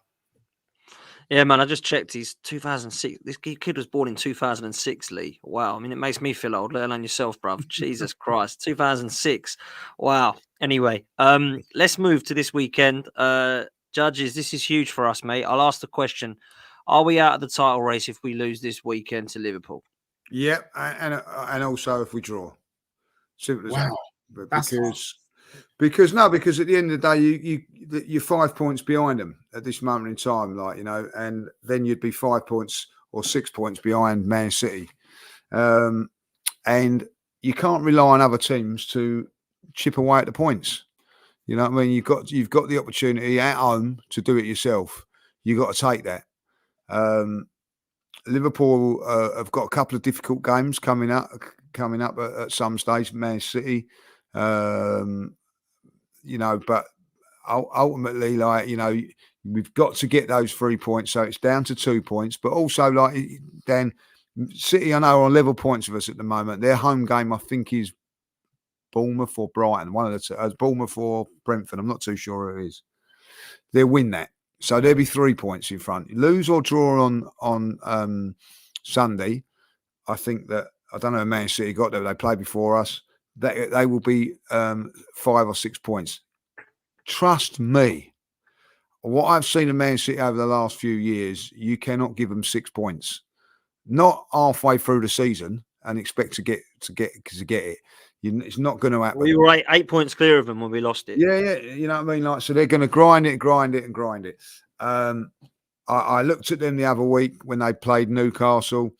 Yeah, man, I just checked. He's 2006. This kid was born in 2006, Lee. Wow. I mean, it makes me feel old, let alone yourself, bruv. Jesus Christ. 2006. Wow. Anyway, let's move to this weekend. Judges, this is huge for us, mate. I'll ask the question. Are we out of the title race if we lose this weekend to Liverpool? Yeah, and also if we draw. Simple as that. Because at the end of the day, you're 5 points behind them at this moment in time, like, you know, and then you'd be 5 points or 6 points behind Man City, and you can't rely on other teams to chip away at the points. You know what I mean? You've got the opportunity at home to do it yourself. You got to take that. Liverpool have got a couple of difficult games coming up at some stage. Man City, you know, but ultimately, like, you know, we've got to get those 3 points. So it's down to 2 points. But also, like, Dan, City, I know, are on level points with us at the moment. Their home game, I think, is Bournemouth or Brighton. One of the two, Bournemouth or Brentford. I'm not too sure who it is. They'll win that. So there'll be 3 points in front. Lose or draw on Sunday, I think that I don't know if Man City got there. They played before us. They will be 5 or 6 points. Trust me. What I've seen of Man City over the last few years, you cannot give them 6 points. Not halfway through the season and expect to get it. It's not going to happen. We were 8 points clear of them when we lost it. Yeah. You know what I mean? Like, so they're going to grind it. I looked at them the other week when they played Newcastle.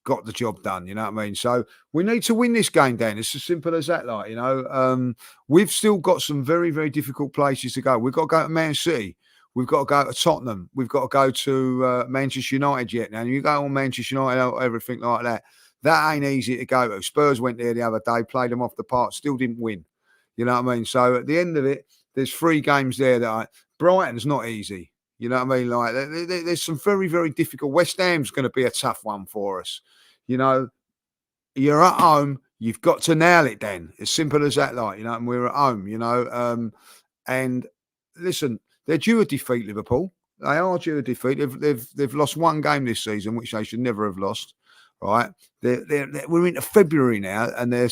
Got the job done, you know what I mean? So we need to win this game, Dan. It's as simple as that, like, you know. We've still got some very, very difficult places to go. We've got to go to Man City. We've got to go to Tottenham. We've got to go to Manchester United yet. Now, you go on Manchester United, everything like that. That ain't easy to go to. Spurs went there the other day, played them off the park, still didn't win. You know what I mean? So at the end of it, there's 3 games there that Brighton's not easy. You know what I mean? Like, there's some very, very difficult. West Ham's going to be a tough one for us. You know, you're at home. You've got to nail it, Dan. As simple as that, like, you know, and we're at home, you know. And listen, they're due a defeat, Liverpool. They are due a defeat. They've lost 1 game this season, which they should never have lost, right? We're into February now, and they're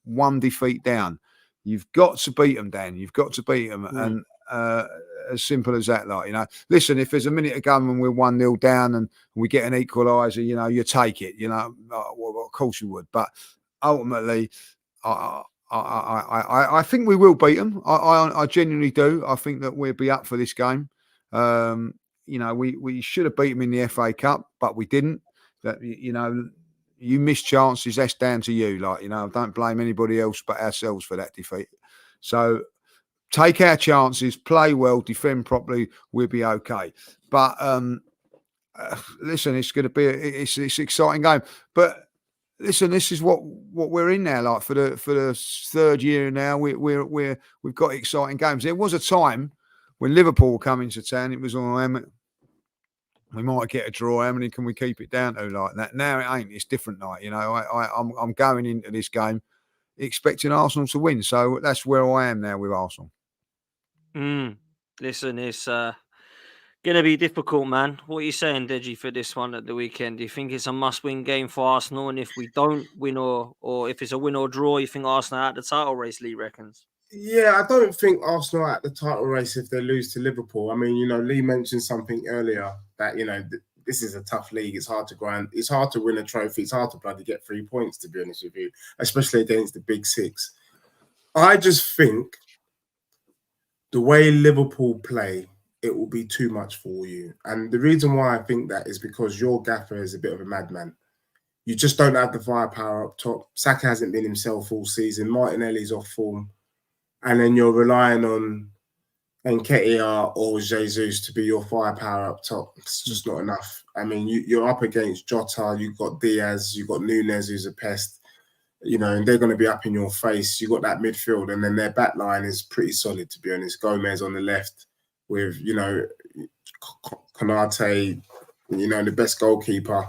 1 defeat down. You've got to beat them, Dan. You've got to beat them. And as simple as that, like, you know. Listen, if there's a minute to go and we're 1-0 down and we get an equaliser, you know, you take it, you know. Well, of course you would. But ultimately, I think we will beat them. I genuinely do. I think that we'll be up for this game. You know, we should have beat them in the FA Cup, but we didn't. That, you know, you miss chances. That's down to you. Like, you know, don't blame anybody else but ourselves for that defeat. So take our chances, play well, defend properly. We'll be okay. But listen, it's going to be it's an exciting game. But listen, this is what we're in now. Like, for the 3rd year now, we've got exciting games. There was a time when Liverpool were coming to town. It was on. We might get a draw. How many can we keep it down to, like that? Now it ain't. It's different, like, you know. I'm going into this game expecting Arsenal to win. So that's where I am now with Arsenal. Listen, it's going to be difficult, man. What are you saying, Deji, for this one at the weekend? Do you think it's a must-win game for Arsenal? And if we don't win or if it's a win or draw, you think Arsenal are at the title race, Lee reckons? Yeah, I don't think Arsenal are at the title race if they lose to Liverpool. I mean, you know, Lee mentioned something earlier that, you know, this is a tough league. It's hard to grind. It's hard to win a trophy. It's hard to bloody get 3 points, to be honest with you, especially against the big 6. I just think the way Liverpool play, it will be too much for you. And the reason why I think that is because your gaffer is a bit of a madman. You just don't have the firepower up top. Saka hasn't been himself all season. Martinelli's off form. And then you're relying on Nketiah or Jesus to be your firepower up top. It's just not enough. I mean, you're up against Jota, you've got Diaz, you've got Nunes, who's a pest, you know, and they're going to be up in your face. You've got that midfield, and then their back line is pretty solid, to be honest. Gomez on the left with, you know, Konate, you know, the best goalkeeper.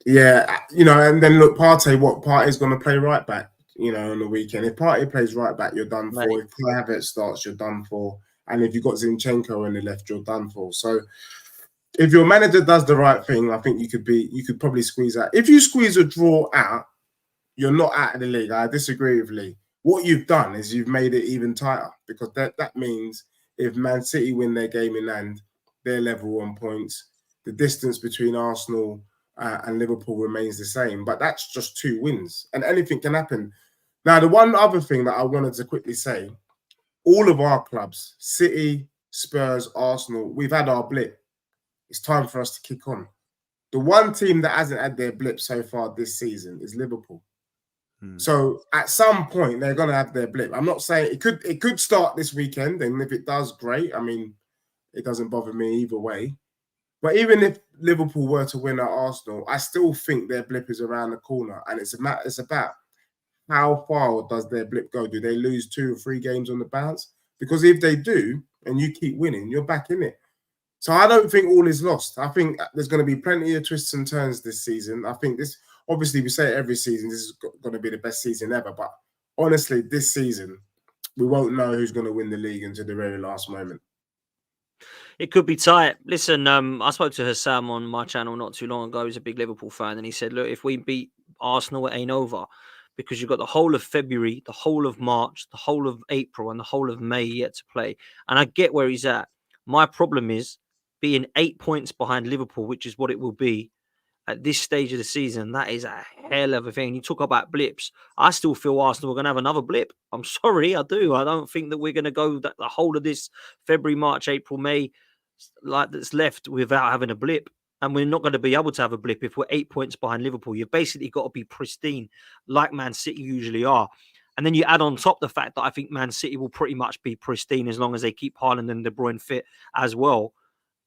Yeah, you know, and then look, Partey's going to play right back. You know, on the weekend. If Partey plays right back, you're done for. If Havertz starts, you're done for. And if you've got Zinchenko on the left, you're done for. So if your manager does the right thing, I think you could probably squeeze out. If you squeeze a draw out, you're not out of the league. I disagree with Lee. What you've done is you've made it even tighter, because that means if Man City win their game in hand, they're level on points. The distance between Arsenal and Liverpool remains the same. But that's just 2 wins, and anything can happen. Now, the one other thing that I wanted to quickly say, all of our clubs, City, Spurs, Arsenal, we've had our blip. It's time for us to kick on. The one team that hasn't had their blip so far this season is Liverpool. So at some point, they're going to have their blip. I'm not saying it could start this weekend, and if it does, great. I mean, it doesn't bother me either way. But even if Liverpool were to win at Arsenal, I still think their blip is around the corner, and it's about how far does their blip go? Do they lose 2 or 3 games on the bounce? Because if they do, and you keep winning, you're back in it. So I don't think all is lost. I think there's going to be plenty of twists and turns this season. I think this, obviously, we say it every season, this is going to be the best season ever. But honestly, this season, we won't know who's going to win the league until the very last moment. It could be tight. Listen, I spoke to Hassam on my channel not too long ago. He's a big Liverpool fan, and he said, "Look, if we beat Arsenal, it ain't over because you've got the whole of February, the whole of March, the whole of April, and the whole of May yet to play." And I get where he's at. My problem is being 8 points behind Liverpool, which is what it will be at this stage of the season. That is a hell of a thing. You talk about blips. I still feel Arsenal are going to have another blip. I'm sorry, I do. I don't think that we're going to go the whole of this February, March, April, May like that's left without having a blip. And we're not going to be able to have a blip if we're 8 points behind Liverpool. You've basically got to be pristine, like Man City usually are. And then you add on top the fact that I think Man City will pretty much be pristine as long as they keep Haaland and De Bruyne fit as well.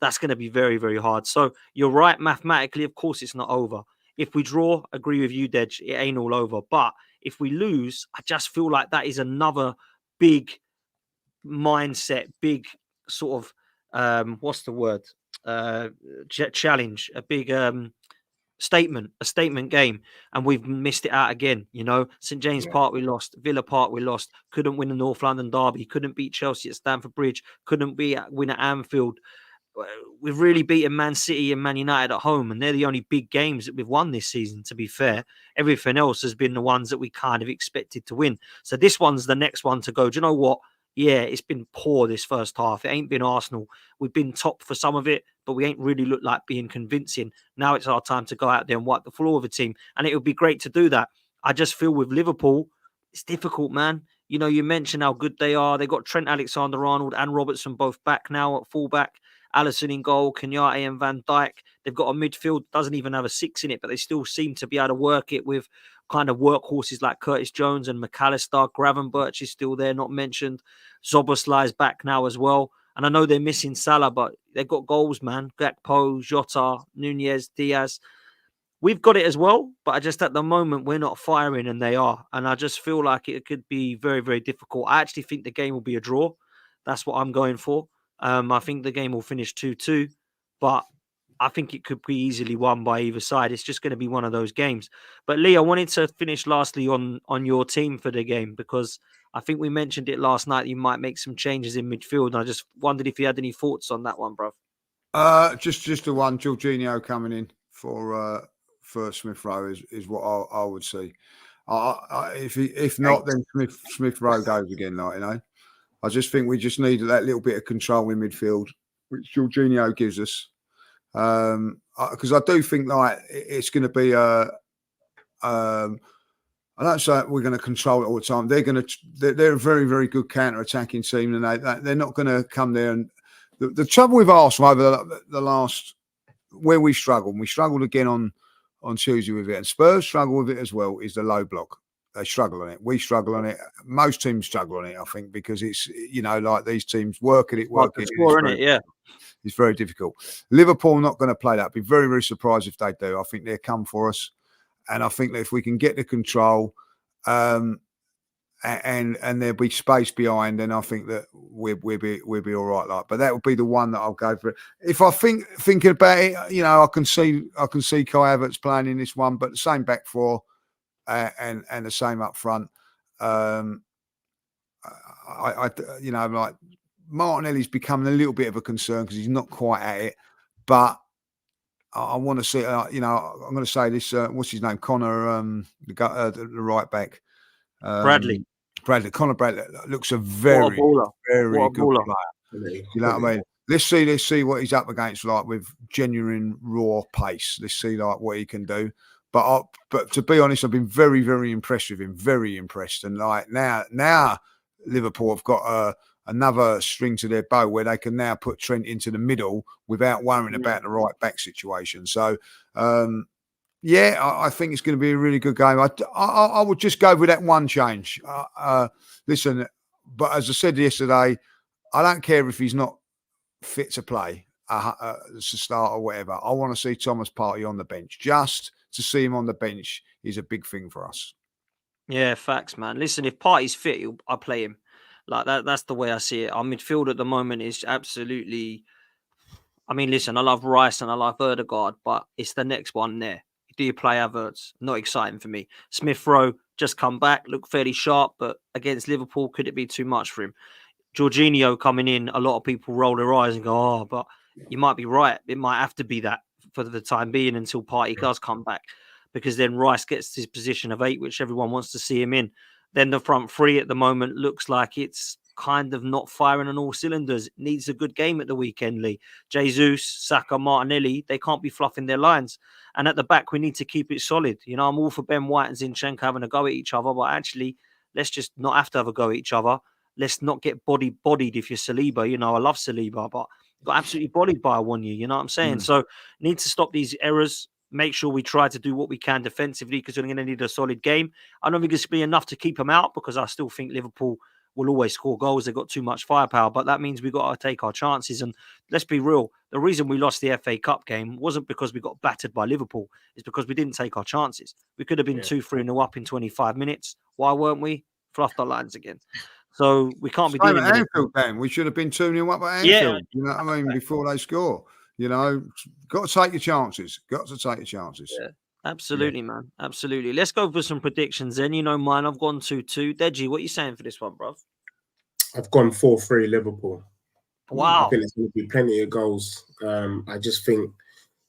That's going to be very, very hard. So you're right. Mathematically, of course, it's not over. If we draw, agree with you, Dej, it ain't all over. But if we lose, I just feel like that is another big mindset, big sort of, what's the word? Challenge, a big a statement game, and we've missed it out again. You know, St James Park we lost, Villa Park we lost, couldn't win the North London derby, couldn't beat Chelsea at Stamford Bridge, couldn't win at Anfield. We've really beaten Man City and Man United at home, and they're the only big games that we've won this season, to be fair. Everything else has been the ones that we kind of expected to win. So this one's the next one to go. Do you know what? Yeah, it's been poor this first half. It ain't been Arsenal. We've been top for some of it, but we ain't really looked like being convincing. Now it's our time to go out there and wipe the floor with a team, and it would be great to do that. I just feel with Liverpool, it's difficult, man. You know, you mentioned how good they are. They got Trent Alexander-Arnold and Robertson both back now at fullback. Alisson in goal, Kenyatte and Van Dijk. They've got a midfield, doesn't even have a 6 in it, but they still seem to be able to work it with kind of workhorses like Curtis Jones and McAllister. Gravenberch is still there, not mentioned. Szoboszlai's back now as well. And I know they're missing Salah, but they've got goals, man. Gakpo, Jota, Nunez, Diaz. We've got it as well, but I just at the moment we're not firing and they are. And I just feel like it could be very, very difficult. I actually think the game will be a draw. That's what I'm going for. I think the game will finish 2-2, but I think it could be easily won by either side. It's just going to be one of those games. But Lee, I wanted to finish lastly on your team for the game because I think we mentioned it last night. You might make some changes in midfield. And I just wondered if you had any thoughts on that one, bro. Just the one, Jorginho coming in for Smith-Rowe is what I would see. If not, then Smith-Rowe goes again, like, you know. I just think we just need that little bit of control in midfield, which Jorginho gives us. Because I do think like it's going to be I don't say we're going to control it all the time. They're a very, very good counter-attacking team, and they're not going to come there. And the trouble with Arsenal over the last where we struggled again on Tuesday with it, and Spurs struggle with it as well, is the low block. They struggle on it. We struggle on it. Most teams struggle on it, I think, because it's, you know, like these teams work at it. Yeah. It's very difficult. Liverpool not going to play that. I'd be very, very surprised if they do. I think they'll come for us. And I think that if we can get the control and there'll be space behind, then I think that we'll be all right. Like, but that would be the one that I'll go for. If I thinking about it, you know, I can see Kai Havertz playing in this one, but the same back four. And the same up front. I you know, like Martinelli's becoming a little bit of a concern because he's not quite at it. But I want to see, you know, I'm going to say this. What's his name? Connor, the right back. Bradley. Connor Bradley looks a very good player. You know what I mean? Let's see what he's up against, like with genuine raw pace. Let's see like what he can do. But to be honest, I've been very, very impressed with him. Very impressed. And like now Liverpool have got another string to their bow where they can now put Trent into the middle without worrying about the right back situation. So, I think it's going to be a really good game. I would just go with that one change. Listen, but as I said yesterday, I don't care if he's not fit to play, to start or whatever. I want to see Thomas Partey on the bench. Just to see him on the bench is a big thing for us. Yeah, facts, man. Listen, if Partey's fit, I'll play him. Like that. That's the way I see it. Our midfield at the moment is absolutely. I mean, listen, I love Rice and I love Ødegaard, but it's the next one there. Do you play Havertz? Not exciting for me. Smith-Rowe just come back, look fairly sharp, but against Liverpool, could it be too much for him? Jorginho coming in, a lot of people roll their eyes and go, "Oh, but you might be right. It might have to be that for the time being until Partey does come back, because then Rice gets his position of 8, which everyone wants to see him in. Then the front three at the moment looks like it's kind of not firing on all cylinders. It needs a good game at the weekend, Lee. Jesus, Saka, Martinelli, they can't be fluffing their lines. And at the back, we need to keep it solid. You know, I'm all for Ben White and Zinchenko having a go at each other, but actually, let's just not have to have a go at each other. Let's not get bodied if you're Saliba. You know, I love Saliba, but got absolutely bodied by Awoniyi. You know what I'm saying? So need to stop these errors. Make sure we try to do what we can defensively, because we're going to need a solid game. I don't think it's going to be enough to keep them out, because I still think Liverpool will always score goals. They've got too much firepower, but that means we've got to take our chances. And let's be real, the reason we lost the FA Cup game wasn't because we got battered by Liverpool. It's because we didn't take our chances. We could have been 2-3-0 up in 25 minutes. Why weren't we? Fluffed our lines again. So we can't be Same dealing at with Anfield then. We should have been 2-0 up at Yeah. Anfield. You know what I mean? Before they score. You know, got to take your chances. Got to take your chances. Yeah. Absolutely, man. Absolutely. Let's go for some predictions then. You know mine. I've gone 2-2. Deji, what are you saying for this one, bruv? I've gone 4-3 Liverpool. I Wow. think there's going to be plenty of goals. I just think,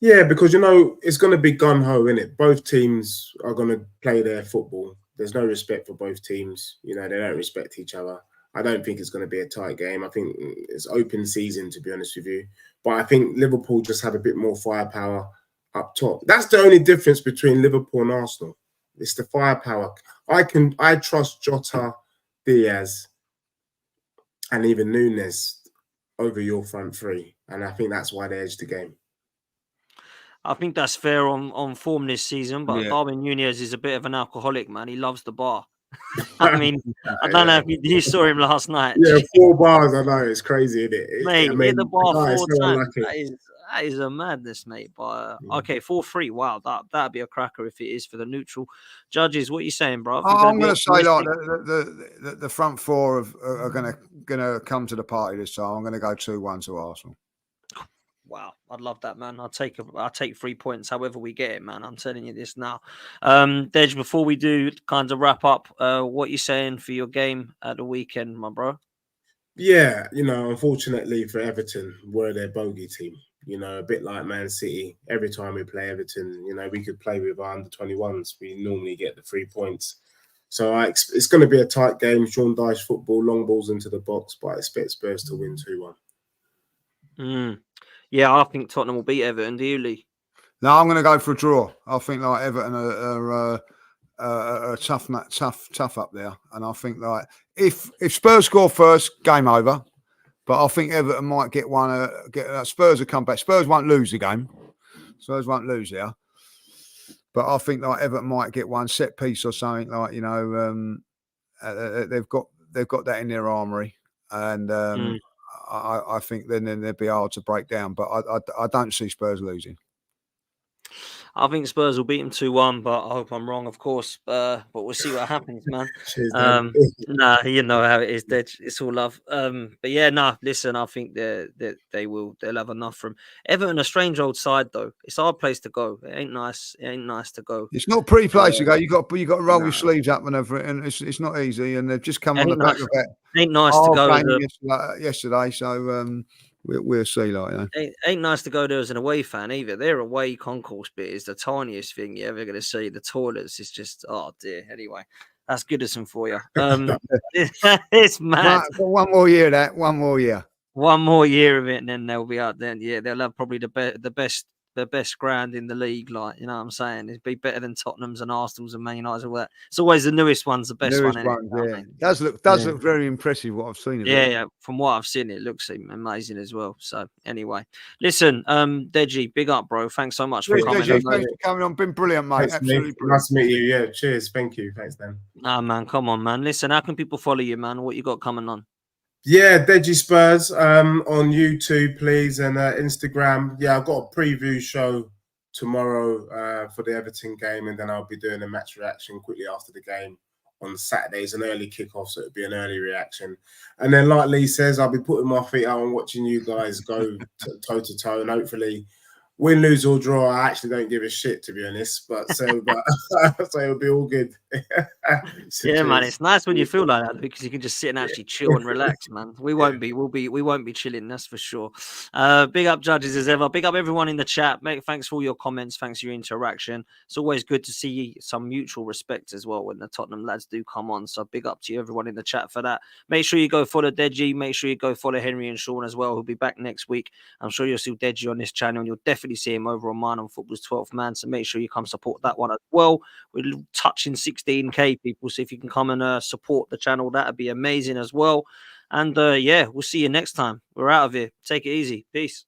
yeah, because, you know, it's going to be gun-ho, innit? Both teams are going to play their football. There's no respect for both teams. You know, they don't respect each other. I don't think it's going to be a tight game. I think it's open season, to be honest with you. But I think Liverpool just have a bit more firepower up top. That's the only difference between Liverpool and Arsenal. It's the firepower. I trust Jota, Diaz, and even Nunes over your front three. And I think that's why they edged the game. I think that's fair on form this season, but Darwin Nunez is a bit of an alcoholic, man. He loves the bar. I mean, I don't know if you saw him last night. Yeah, 4 bars. I know, it's crazy, isn't it? Mate, I mean, hit the bar 4 so times. unlucky. That is a madness, mate. But okay, 4-3. Wow, that'd be a cracker if it is for the neutral. Judges, what are you saying, bro? I'm going to say like the front four are going to come to the party this time. I'm going to go 2-1 to Arsenal. Wow, I'd love that, man. I'll take 3 points, however we get it, man. I'm telling you this now. Dej, before we do kind of wrap up, what are you saying for your game at the weekend, my bro? Yeah, you know, unfortunately for Everton, we're their bogey team. You know, a bit like Man City. Every time we play Everton, you know, we could play with our under-21s. We normally get the 3 points. So it's going to be a tight game. Sean Dyche football, long balls into the box, but I expect Spurs to win 2-1. Yeah, I think Tottenham will beat Everton. Do you, Lee? No, I'm going to go for a draw. I think like Everton are tough up there, and I think like if Spurs score first, game over. But I think Everton might get one. Spurs will come back. Spurs won't lose the game. Spurs won't lose there. But I think like Everton might get one set piece or something. Like, you know, they've got that in their armoury, and I think then they'd be hard to break down. But I don't see Spurs losing. I think Spurs will beat them 2-1, but I hope I'm wrong, of course. But we'll see what happens, man. Nah, you know how it is, Dej. It's all love. But yeah, listen, I think they'll have enough from Everton. A strange old side though. It's our place to go. It ain't nice. It ain't nice to go. It's not a pretty place to go. You got to roll your sleeves up and everything, and it's not easy. And they've just come on the back of that. Ain't nice to go yesterday. So we'll see. Like, you know. Ain't nice to go there as an away fan either. Their away concourse bit is the tiniest thing you're ever going to see. The toilets is just, oh dear. Anyway, that's Goodison for you. It's mad. One more year of that. One more year. One more year of it, and then they'll be out. Then yeah, they'll have probably the best ground in the league. Like, you know what I'm saying? It'd be better than Tottenham's and Arsenal's and Man United's all that. It's always the newest one's the best one. Yeah. Does look very impressive what I've seen. Yeah. From what I've seen, it looks amazing as well. So anyway, listen, Deji, big up, bro. Thanks so much for coming. Deji, thanks for coming on. Been brilliant, mate. Thanks, absolutely brilliant. Nice to meet you. Yeah, cheers. Thank you. Thanks, Dan. Nah, man, come on, man. Listen, how can people follow you, man? What you got coming on? Yeah, Deji Spurs on YouTube, please, and Instagram. Yeah, I've got a preview show tomorrow for the Everton game, and then I'll be doing a match reaction quickly after the game on Saturdays, an early kickoff, so it'll be an early reaction. And then, like Lee says, I'll be putting my feet out and watching you guys go toe to toe, and hopefully win, lose or draw, I actually don't give a shit, to be honest. But so it'll be all good. So Yeah, man, cheers. it's nice when you feel like that because you can just sit and actually chill and relax, man. We won't be chilling, that's for sure. Big up judges as ever. Big up everyone in the chat, mate. Thanks for all your comments. Thanks for your interaction. It's always good to see some mutual respect as well when the Tottenham lads do come on. So big up to you, everyone in the chat for that. Make sure you go follow Deji. Make sure you go follow Henry and Sean as well, who'll be back next week. I'm sure you'll see Deji on this channel, and you'll definitely see him over on mine on Football's 12th Man. So make sure you come support that one as well. We're touching 16k people, so if you can come and support the channel, that'd be amazing as well. And yeah, we'll see you next time. We're out of here. Take it easy. Peace.